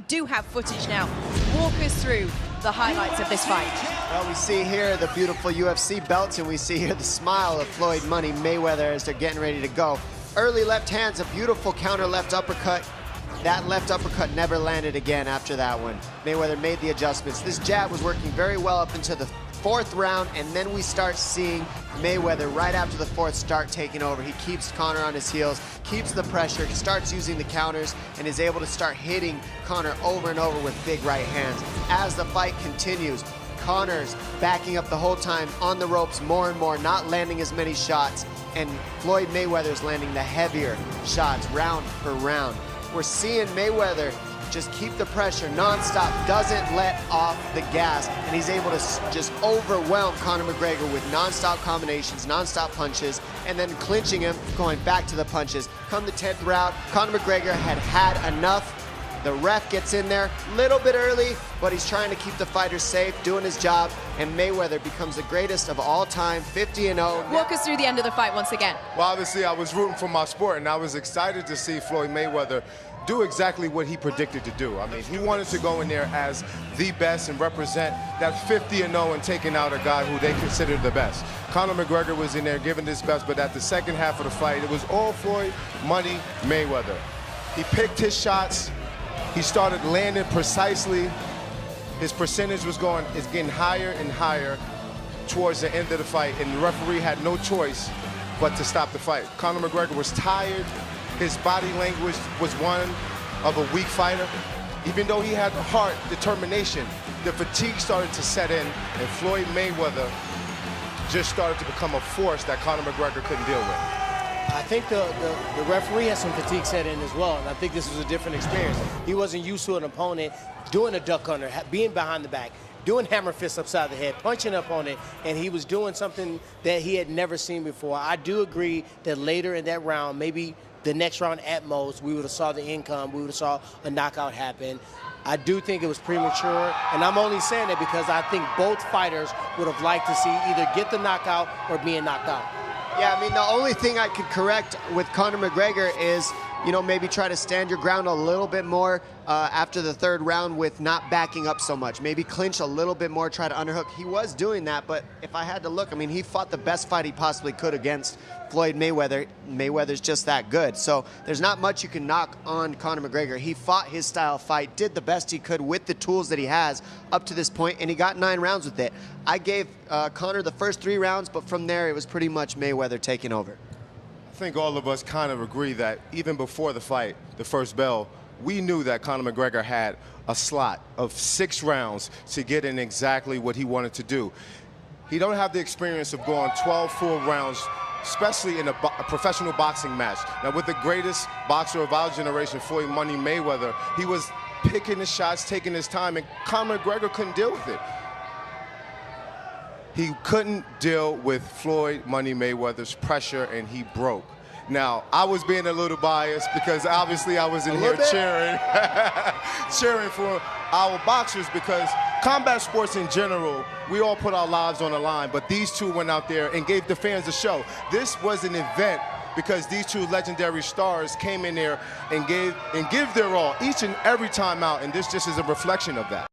do have footage now. Walk us through the highlights of this fight. Well, we see here the beautiful UFC belts, and we see here the smile of Floyd Money Mayweather as they're getting ready to go. Early left hands, a beautiful counter left uppercut. That left uppercut never landed again after that one. Mayweather made the adjustments. This jab was working very well up into the fourth round, and then we start seeing Mayweather right after the fourth start taking over. He keeps Conor on his heels, keeps the pressure, starts using the counters, and is able to start hitting Conor over and over with big right hands. As the fight continues, Conor's backing up the whole time on the ropes more and more, not landing as many shots, and Floyd Mayweather's landing the heavier shots round per round. We're seeing Mayweather just keep the pressure nonstop, doesn't let off the gas, and he's able to just overwhelm Conor McGregor with nonstop combinations, nonstop punches, and then clinching him, going back to the punches. Come the 10th round, Conor McGregor had enough. The ref gets in there a little bit early, but he's trying to keep the fighter safe, doing his job, and Mayweather becomes the greatest of all time, 50-0. Walk us through the end of the fight once again. Well, obviously, I was rooting for my sport, and I was excited to see Floyd Mayweather do exactly what he predicted to do. I mean, he wanted to go in there as the best and represent that 50-0 and taking out a guy who they considered the best. Conor McGregor was in there giving his best, but at the second half of the fight, it was all Floyd Money Mayweather. He picked his shots. He started landing precisely. His percentage was getting higher and higher towards the end of the fight, and the referee had no choice but to stop the fight. Conor McGregor was tired. His body language was one of a weak fighter. Even though he had heart, determination, the fatigue started to set in, and Floyd Mayweather just started to become a force that Conor McGregor couldn't deal with. I think the referee has some fatigue set in as well, and I think this was a different experience. He wasn't used to an opponent doing a duck under, being behind the back, doing hammer fists upside the head, punching up on it, and he was doing something that he had never seen before. I do agree that later in that round, maybe the next round at most, we would have saw the income, we would have saw a knockout happen. I do think it was premature, and I'm only saying that because I think both fighters would have liked to see either get the knockout or being knocked out. Yeah, I mean, the only thing I could correct with Conor McGregor is, you know, maybe try to stand your ground a little bit more after the third round with not backing up so much. Maybe clinch a little bit more, try to underhook. He was doing that, but if I had to look, I mean, he fought the best fight he possibly could against Floyd Mayweather. Mayweather's just that good. So there's not much you can knock on Conor McGregor. He fought his style fight, did the best he could with the tools that he has up to this point, and he got 9 rounds with it. I gave Conor the first 3 rounds, but from there it was pretty much Mayweather taking over. I think all of us kind of agree that even before the fight, the first bell, we knew that Conor McGregor had a slot of 6 rounds to get in exactly what he wanted to do. He don't have the experience of going 12 full rounds, especially in a professional boxing match. Now, with the greatest boxer of our generation, Floyd Money Mayweather, he was picking his shots, taking his time, and Conor McGregor couldn't deal with it. He couldn't deal with Floyd Money Mayweather's pressure, and he broke. Now, I was being a little biased because obviously I was in here cheering, cheering for our boxers, because combat sports in general, we all put our lives on the line, but these two went out there and gave the fans a show. This was an event because these two legendary stars came in there and give their all each and every time out, and this just is a reflection of that.